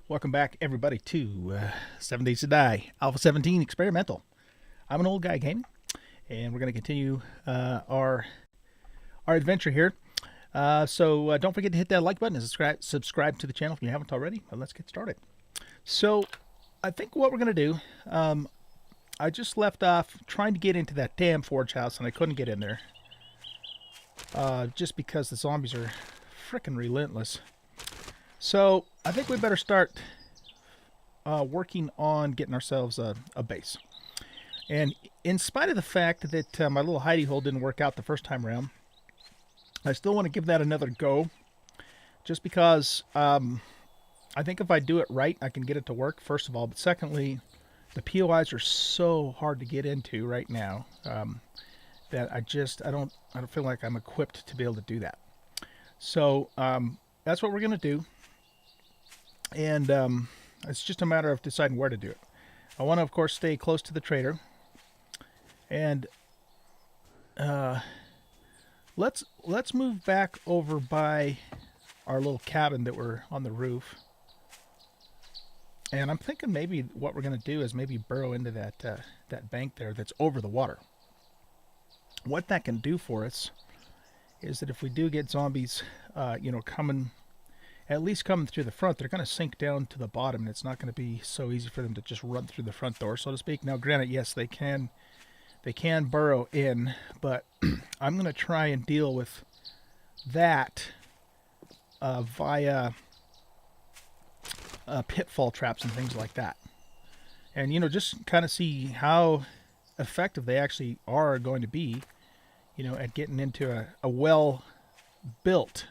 Welcome back, everybody, to 7 Days to Die, Alpha 17 Experimental. I'm an old guy gaming, and we're going to continue our adventure here. So don't forget to hit that like button and subscribe to the channel if you haven't already. But let's get started. So I think what we're going to do, I just left off trying to get into that damn forge house, and I couldn't get in there. Just because the zombies are frickin' relentless. So I think we better start working on getting ourselves a base. And in spite of the fact that my little hidey hole didn't work out the first time around, I still want to give that another go. Just because I think if I do it right, I can get it to work, first of all. But secondly, the POIs are so hard to get into right now that I don't feel like I'm equipped to be able to do that. So that's what we're going to do. And it's just a matter of deciding where to do it. I want to, of course, stay close to the trader. And let's move back over by our little cabin that we're on the roof. And I'm thinking maybe what we're going to do is maybe burrow into that bank there that's over the water. What that can do for us is that if we do get zombies, coming through the front, they're going to sink down to the bottom, and it's not going to be so easy for them to just run through the front door, so to speak. Now, granted, yes, they can burrow in, but I'm going to try and deal with that via pitfall traps and things like that. And, just kind of see how effective they actually are going to be, at getting into a well-built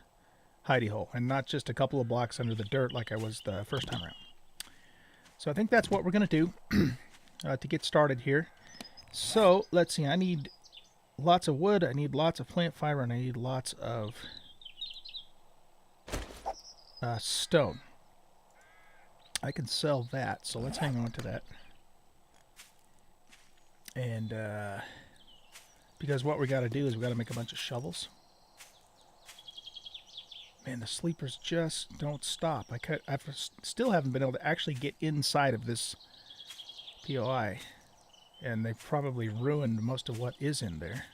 hidey hole, and not just a couple of blocks under the dirt like I was the first time around. So I think that's what we're going to do to get started here. So let's see, I need lots of wood, I need lots of plant fiber, and I need lots of stone. I can sell that, so let's hang on to that. And because what we got to do is we got to make a bunch of shovels. Man, the sleepers just don't stop. I still haven't been able to actually get inside of this POI. And they've probably ruined most of what is in there.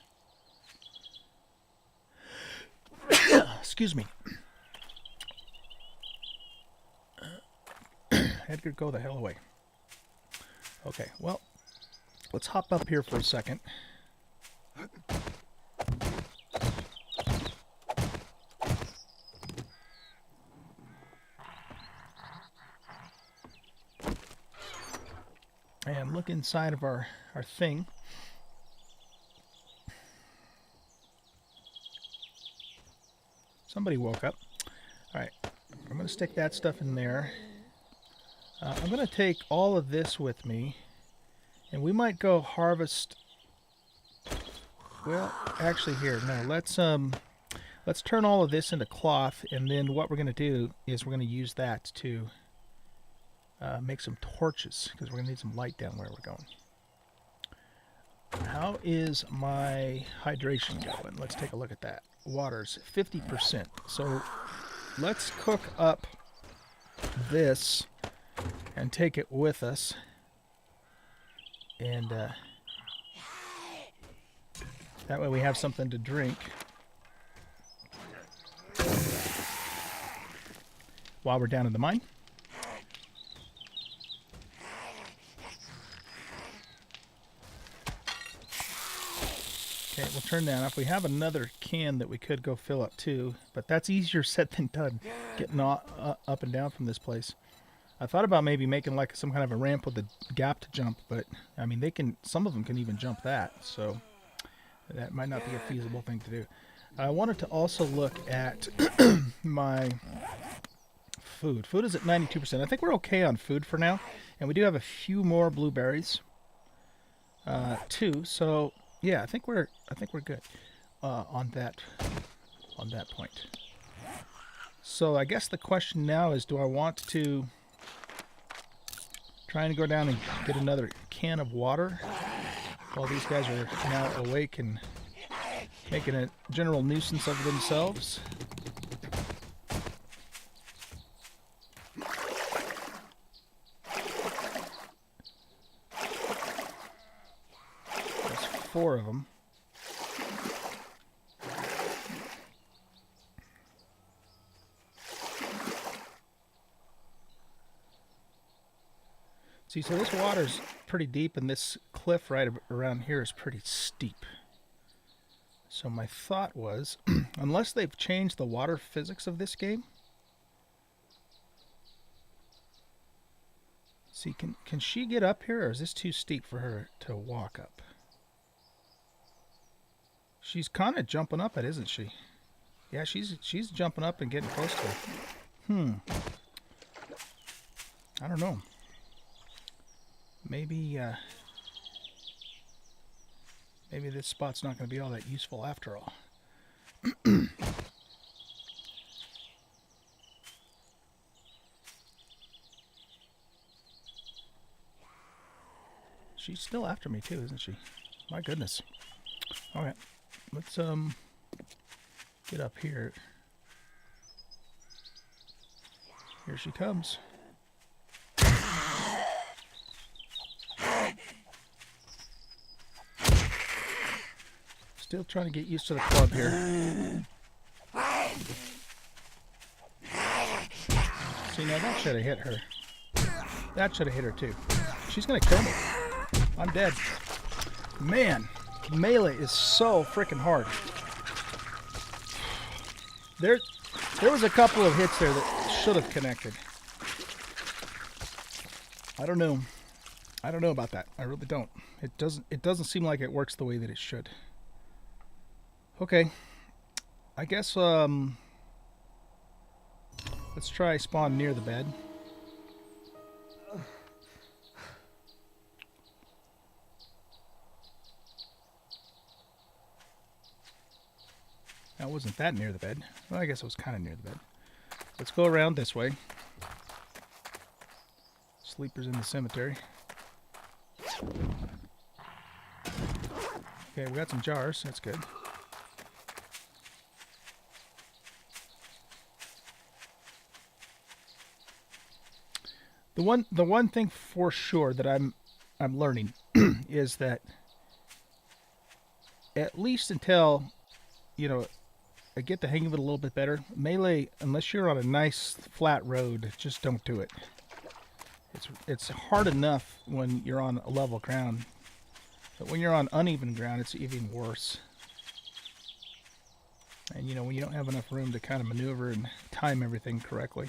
Excuse me. Edgar, go the hell away. Okay, well, let's hop up here for a second. And look inside of our thing. Somebody woke up. Alright, I'm going to stick that stuff in there. I'm going to take all of this with me. And we might go harvest... Well, actually here, no, let's turn all of this into cloth. And then what we're going to do is we're going to use that to... make some torches, because we're going to need some light down where we're going. How is my hydration going? Let's take a look at that. Water's 50%. So let's cook up this and take it with us. And that way we have something to drink while we're down in the mine. Okay, we'll turn that off. We have another can that we could go fill up too, but that's easier said than done, getting up and down from this place. I thought about maybe making like some kind of a ramp with a gap to jump, but I mean some of them can even jump that, so that might not be a feasible thing to do. I wanted to also look at my food. Food is at 92%. I think we're okay on food for now, and we do have a few more blueberries too. So yeah, I think we're good on that point. So I guess the question now is, do I want to try and go down and get another can of water while these guys are now awake and making a general nuisance of themselves? 4 of them. See, so this water's pretty deep, and this cliff right around here is pretty steep. So my thought was, unless they've changed the water physics of this game. See, can she get up here, or is this too steep for her to walk up? She's kind of jumping up it, isn't she? Yeah, she's jumping up and getting close to it. I don't know. Maybe maybe this spot's not going to be all that useful after all. She's still after me too, isn't she? My goodness. Okay, let's get up here. Here she comes. Still trying to get used to the club here. See, now that should have hit her. That should have hit her too. She's gonna kill me. I'm dead. Man, melee is so freaking hard. There was a couple of hits there that should have connected. I don't know. I don't know about that. I really don't. It doesn't seem like it works the way that it should. Okay, I guess let's try spawn near the bed. That wasn't that near the bed. Well, I guess it was kind of near the bed. Let's go around this way. Sleepers in the cemetery. Okay, we got some jars. That's good. The one thing for sure that I'm learning is that at least until, you know, I get the hang of it a little bit better, melee, unless you're on a nice flat road, just don't do it. It's hard enough when you're on a level ground, but when you're on uneven ground, it's even worse. And you know, when you don't have enough room to kind of maneuver and time everything correctly.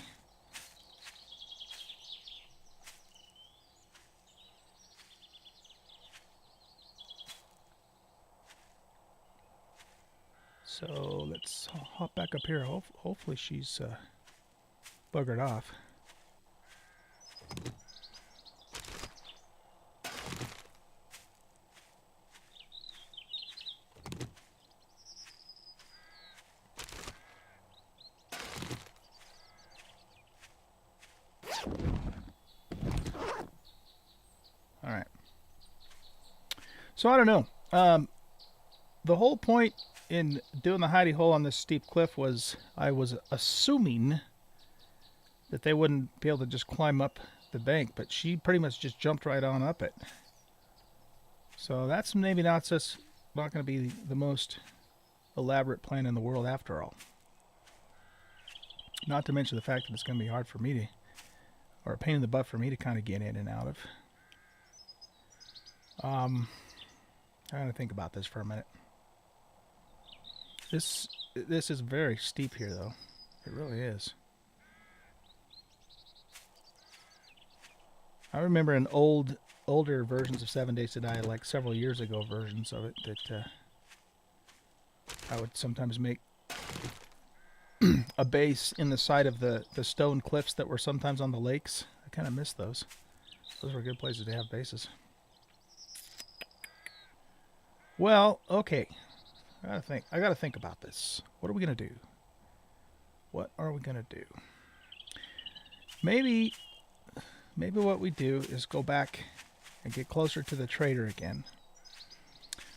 So let's hop back up here. Hopefully she's buggered off. All right. So I don't know. The whole point in doing the hidey hole on this steep cliff was I was assuming that they wouldn't be able to just climb up the bank, but she pretty much just jumped right on up it. So that's maybe not going to be the most elaborate plan in the world after all. Not to mention the fact that it's going to be hard for me to, or a pain in the butt for me to kind of get in and out of. I gotta think about this for a minute. This is very steep here, though. It really is. I remember in older versions of 7 Days to Die, like several years ago versions of it, that I would sometimes make a base in the side of the stone cliffs that were sometimes on the lakes. I kind of miss those. Those were good places to have bases. Well, okay. I gotta think about this. What are we gonna do? What are we gonna do? Maybe what we do is go back and get closer to the trader again.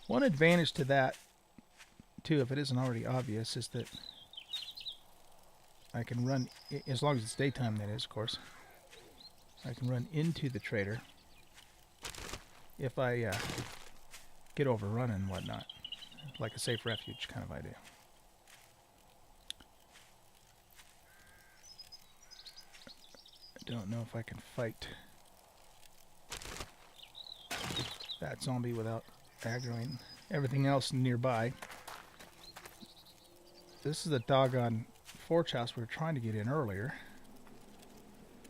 One advantage to that, too, if it isn't already obvious, is that I can run, as long as it's daytime, that is, of course. I can run into the trader if I get overrun and whatnot. Like a safe refuge kind of idea. I don't know if I can fight that zombie without aggroing everything else nearby. This is the doggone forge house we were trying to get in earlier.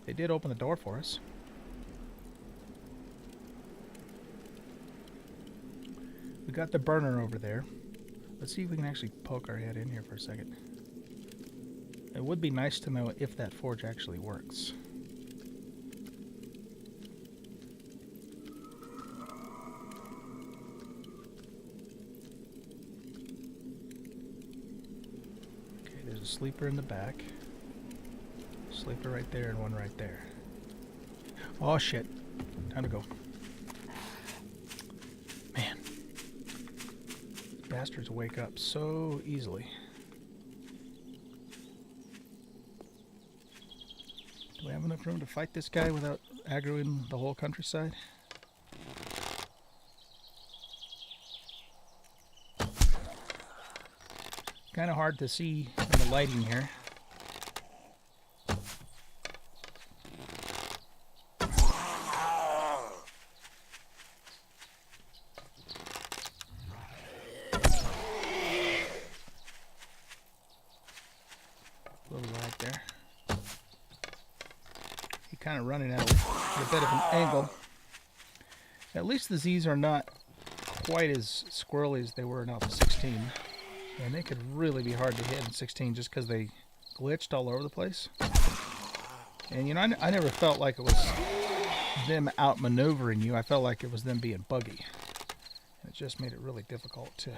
They did open the door for us. We got the burner over there. Let's see if we can actually poke our head in here for a second. It would be nice to know if that forge actually works. Okay, there's a sleeper in the back. Sleeper right there and one right there. Oh shit. Time to go. Man. Bastards wake up so easily. Do we have enough room to fight this guy without aggroing the whole countryside? Kind of hard to see in the lighting here. Kind of running at a bit of an angle. At least the Z's are not quite as squirrely as they were in Alpha 16. And they could really be hard to hit in 16 just because they glitched all over the place. And you know, I never felt like it was them outmaneuvering you. I felt like it was them being buggy. And it just made it really difficult to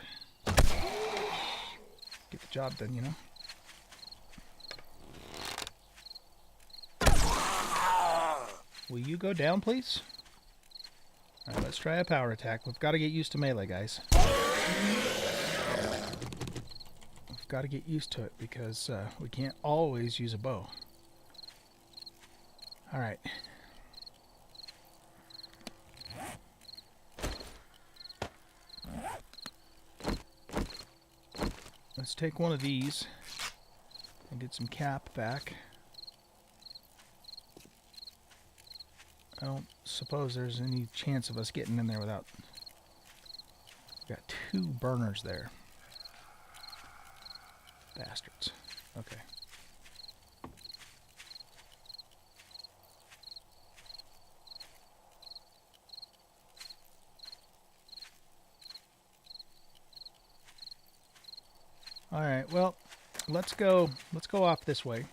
get the job done, you know. Will you go down, please? Alright, let's try a power attack. We've got to get used to melee, guys. We've got to get used to it because we can't always use a bow. Alright. Let's take one of these and get some cap back. I don't suppose there's any chance of us getting in there without... We've got 2 burners there. Bastards. Okay. Alright, well, let's go off this way.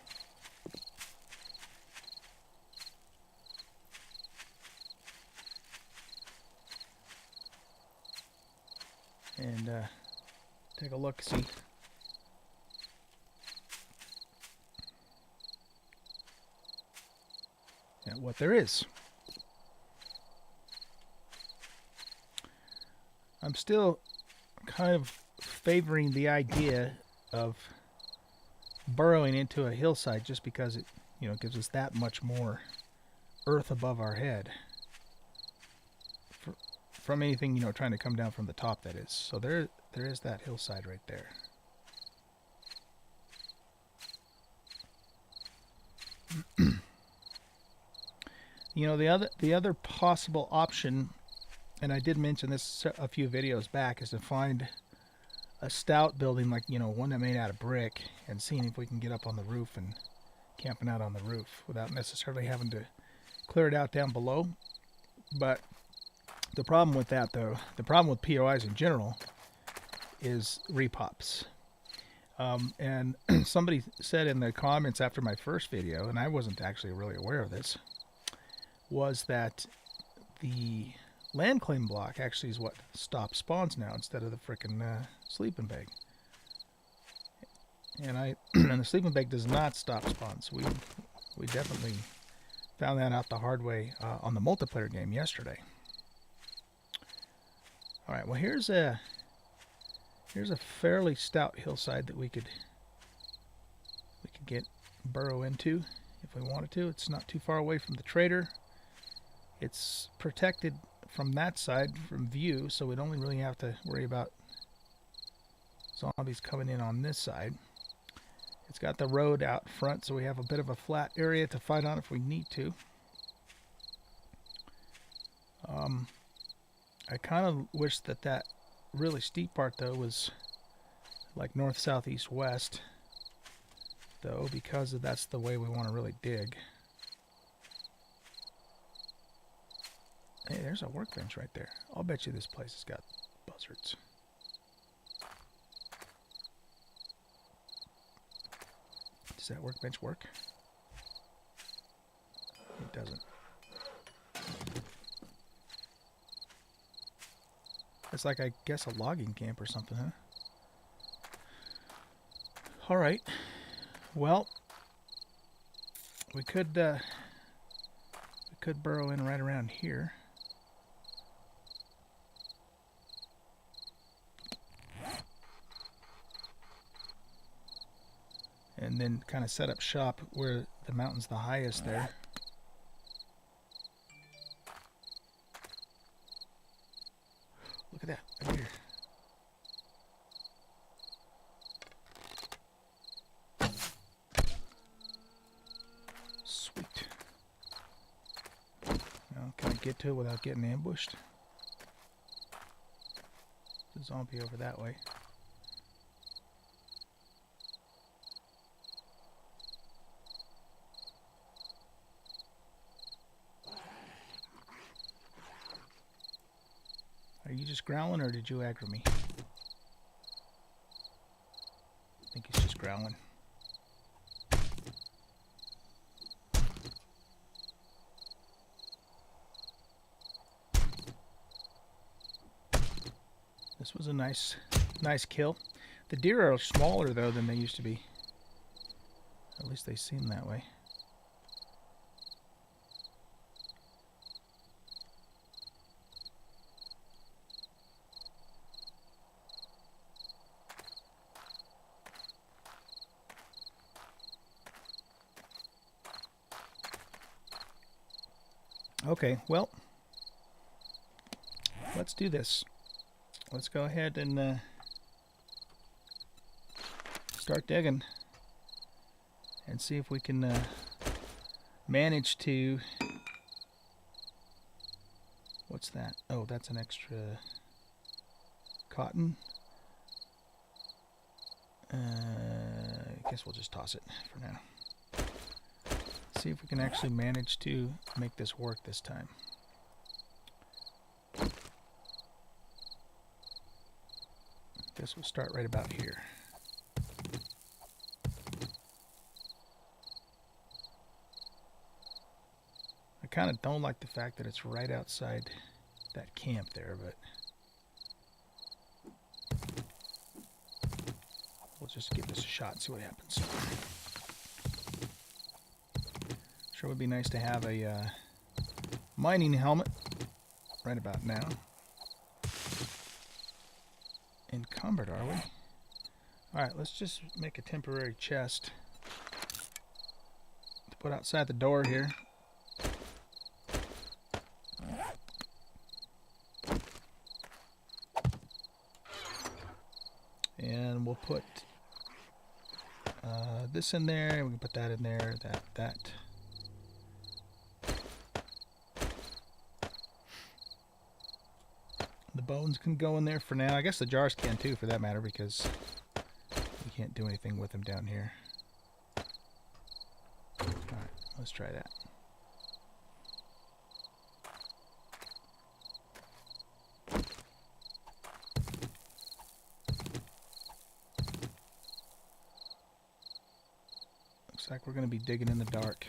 And take a look, see at what there is. I'm still kind of favoring the idea of burrowing into a hillside just because it, you know, gives us that much more earth above our head. From anything, you know, trying to come down from the top, that is. So there is that hillside right there. You know, the other possible option, and I did mention this a few videos back, is to find a stout building, like, you know, one that made out of brick, and seeing if we can get up on the roof and camping out on the roof without necessarily having to clear it out down below. But the problem with that, though, the problem with POIs in general is repops. And somebody said in the comments after my first video, and I wasn't actually really aware of this, was that the land claim block actually is what stops spawns now instead of the frickin' sleeping bag. And and the sleeping bag does not stop spawns. We definitely found that out the hard way on the multiplayer game yesterday. All right, well, here's a fairly stout hillside that we could burrow into if we wanted to. It's not too far away from the trader. It's protected from that side, from view, so we'd only really have to worry about zombies coming in on this side. It's got the road out front, so we have a bit of a flat area to fight on if we need to. I kind of wish that that really steep part, though, was like north, south, east, west, though, because that's the way we want to really dig. Hey, there's a workbench right there. I'll bet you this place has got buzzards. Does that workbench work? It doesn't. It's like, I guess, a logging camp or something, huh? Alright. Well, we could burrow in right around here. And then kind of set up shop where the mountain's the highest there. Look at that, right here. Sweet. Now, can I get to it without getting ambushed? There's a zombie over that way. Are you just growling, or did you aggro me? I think he's just growling. This was a nice kill. The deer are smaller, though, than they used to be. At least they seem that way. Okay, well, let's do this. Let's go ahead and start digging and see if we can manage to... What's that? Oh, that's an extra cotton. I guess we'll just toss it for now. See if we can actually manage to make this work this time. Guess we'll start right about here. I kind of don't like the fact that it's right outside that camp there, but we'll just give this a shot and see what happens. Sure would be nice to have a mining helmet right about now. Encumbered, are we? Alright, let's just make a temporary chest to put outside the door here. And we'll put this in there, and we can put that in there, that. The bones can go in there for now. I guess the jars can too, for that matter, because we can't do anything with them down here. Alright, let's try that. Looks like we're going to be digging in the dark.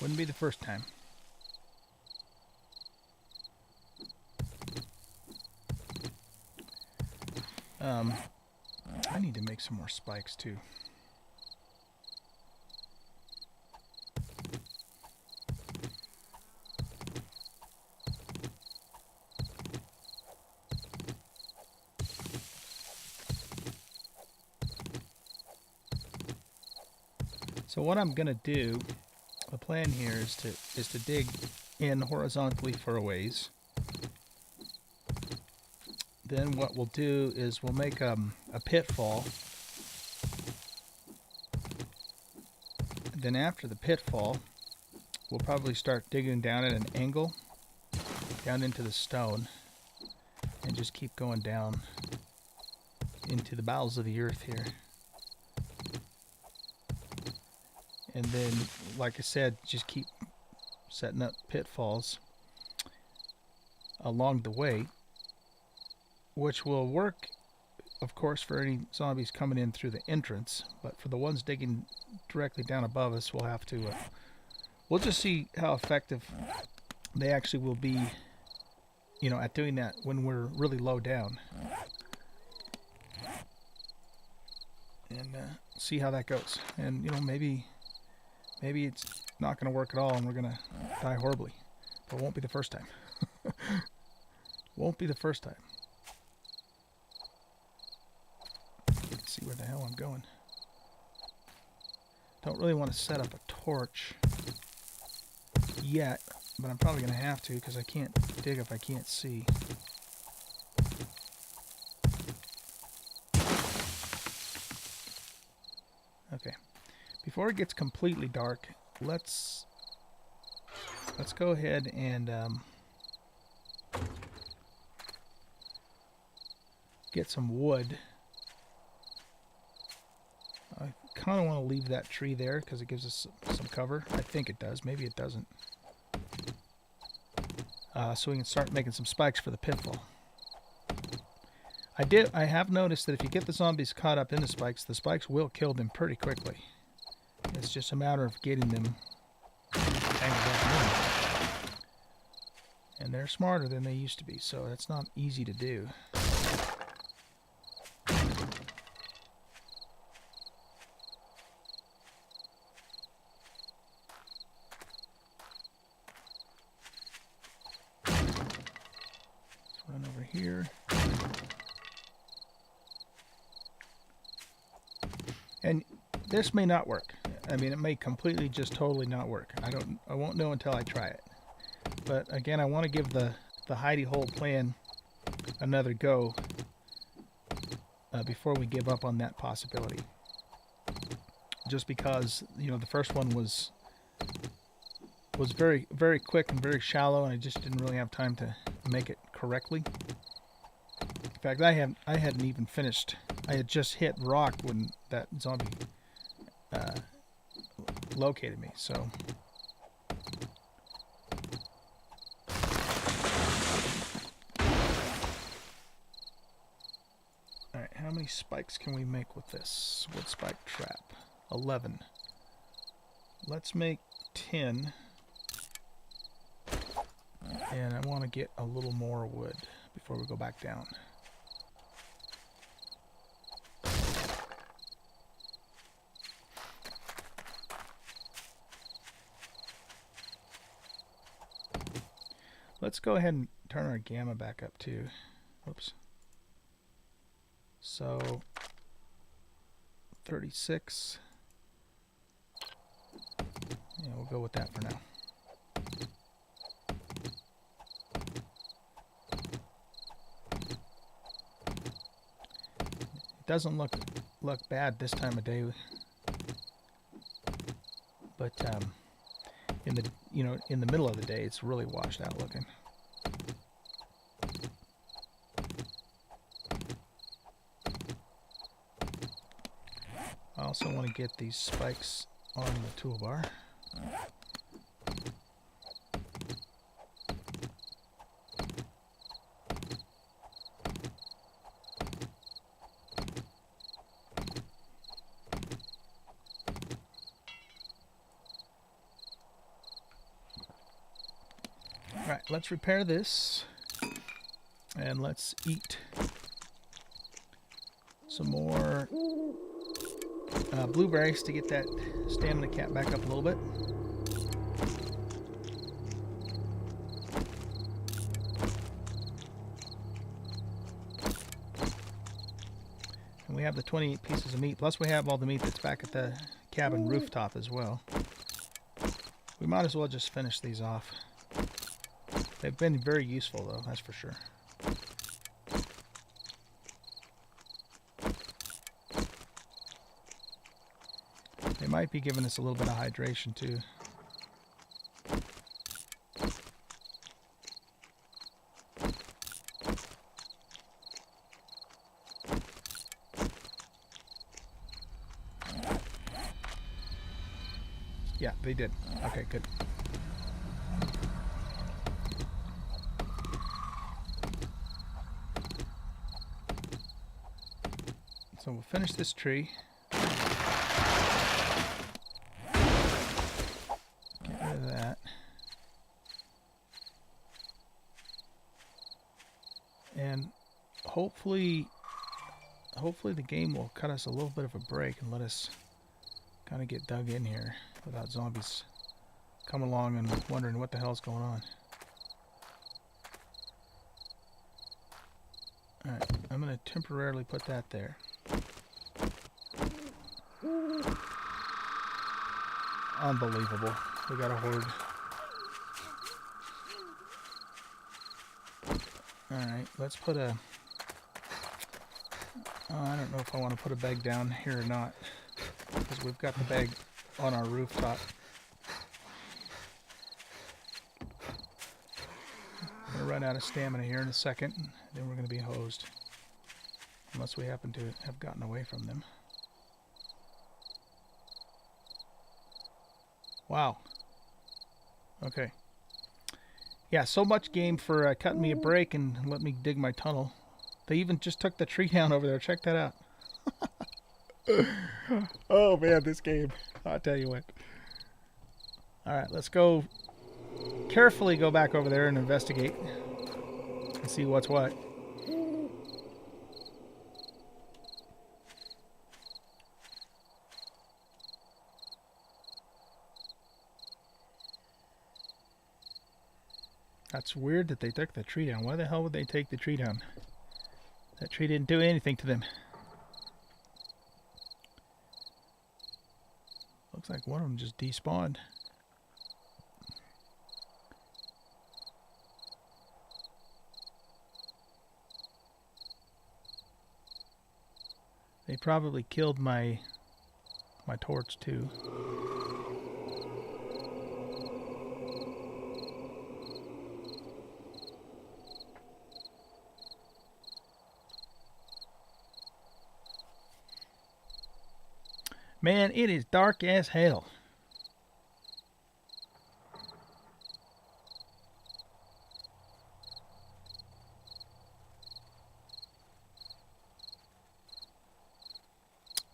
Wouldn't be the first time. I need to make some more spikes too. So what I'm gonna do, the plan here is to dig in horizontally for a ways. Then what we'll do is we'll make a pitfall. Then after the pitfall, we'll probably start digging down at an angle, down into the stone, and just keep going down into the bowels of the earth here. And then, like I said, just keep setting up pitfalls along the way, which will work, of course, for any zombies coming in through the entrance. But for the ones digging directly down above us, we'll have to... we'll just see how effective they actually will be, you know, at doing that when we're really low down. And see how that goes. And, you know, maybe it's not going to work at all and we're going to die horribly. But it won't be the first time. Won't be the first time. Let's see where the hell I'm going. Don't really want to set up a torch yet, but I'm probably going to have to because I can't dig if I can't see. Okay. Before it gets completely dark, let's go ahead and get some wood. I kind of want to leave that tree there because it gives us some cover. I think it does. Maybe it doesn't. So we can start making some spikes for the pitfall. I have noticed that if you get the zombies caught up in the spikes will kill them pretty quickly. It's just a matter of getting them tangled up in. And they're smarter than they used to be, so that's not easy to do. Let's run over here. And this may not work. I mean, it may completely just totally not work. I won't know until I try it. But again, I want to give the hidey hole plan another go before we give up on that possibility. Just because, you know, the first one was very, very quick and very shallow, and I just didn't really have time to make it correctly. In fact, I hadn't even finished. I had just hit rock when that zombie located me, so... Alright, how many spikes can we make with this wood spike trap? 11. Let's make 10. And I want to get a little more wood before we go back down. Let's go ahead and turn our gamma back up too. Whoops. So 36. Yeah, we'll go with that for now. It doesn't look bad this time of day, but in the middle of the day, it's really washed out looking. I also want to get these spikes on the toolbar. Alright, let's repair this, and let's eat some more blueberries to get that stamina cap back up a little bit. And we have the 28 pieces of meat, plus we have all the meat that's back at the cabin rooftop as well. We might as well just finish these off. They've been very useful though, that's for sure. They might be giving us a little bit of hydration too. Yeah, they did. Okay, good. So we'll finish this tree. Get rid of that. And hopefully the game will cut us a little bit of a break and let us kind of get dug in here without zombies coming along and wondering what the hell's going on. Alright, I'm going to temporarily put that there. Unbelievable. We got a horde. Alright, let's put a... I don't know if I want to put a bag down here or not, because we've got the bag on our rooftop. I'm going to run out of stamina here in a second, and then we're going to be hosed. Unless we happen to have gotten away from them. Wow. Okay. Yeah, so much game for cutting me a break and let me dig my tunnel. They even just took the tree down over there. Check that out. Oh man, this game. I'll tell you what. Alright, let's go carefully go back over there and investigate and see what's what. That's weird that they took the tree down. Why the hell would they take the tree down? That tree didn't do anything to them. Looks like one of them just despawned. They probably killed my torch too. Man, it is dark as hell.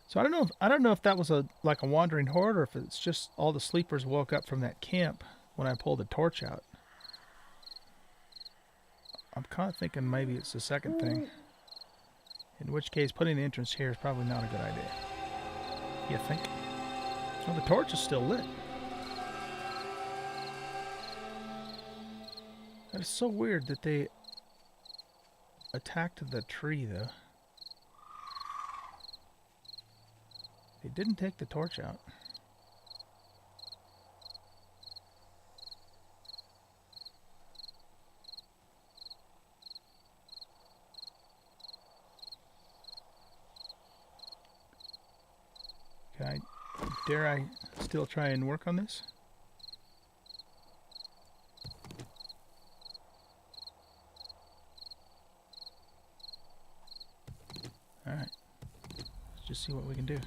So I don't know if that was like a wandering horde or if it's just all the sleepers woke up from that camp when I pulled the torch out. I'm kind of thinking maybe it's the second thing. In which case, putting the entrance here is probably not a good idea. You think? Well, the torch is still lit. That is so weird that they attacked the tree, though. They didn't take the torch out. Dare I still try and work on this? Alright. Let's just see what we can do. Is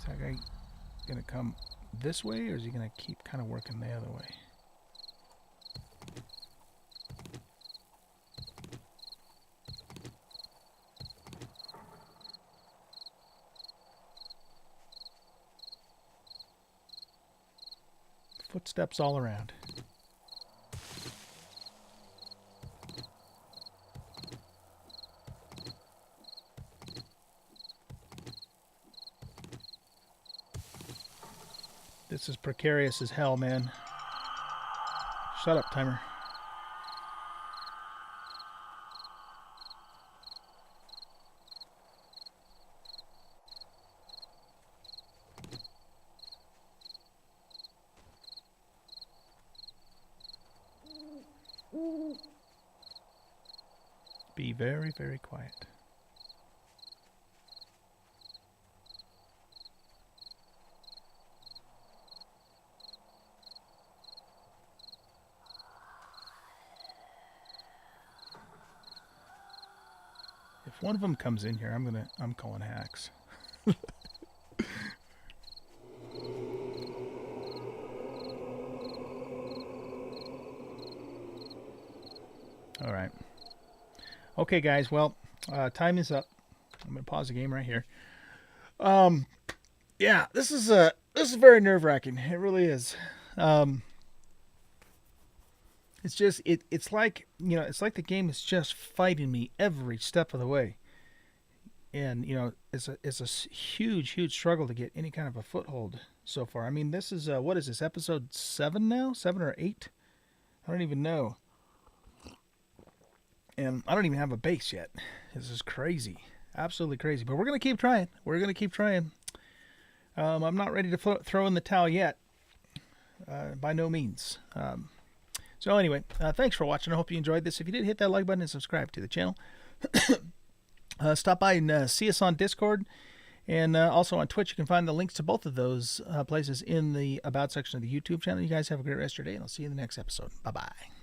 that guy gonna come this way, or is he gonna keep kind of working the other way? Footsteps all around. This is precarious as hell, man. Shut up, timer. very, very quiet. If one of them comes in here, I'm calling hacks. All right. Okay, guys. Well, time is up. I'm gonna pause the game right here. Yeah, this is very nerve-wracking. It really is. It's just it's like, you know, it's like the game is just fighting me every step of the way. And, you know, it's a huge struggle to get any kind of a foothold so far. I mean, this is what is this, episode 7 now? 7 or 8? I don't even know. And I don't even have a base yet. This is crazy. Absolutely crazy. But we're going to keep trying. We're going to keep trying. I'm not ready to throw in the towel yet. By no means. So anyway, thanks for watching. I hope you enjoyed this. If you did, hit that like button and subscribe to the channel. Stop by and see us on Discord. And also on Twitch. You can find the links to both of those places in the About section of the YouTube channel. You guys have a great rest of your day, and I'll see you in the next episode. Bye-bye.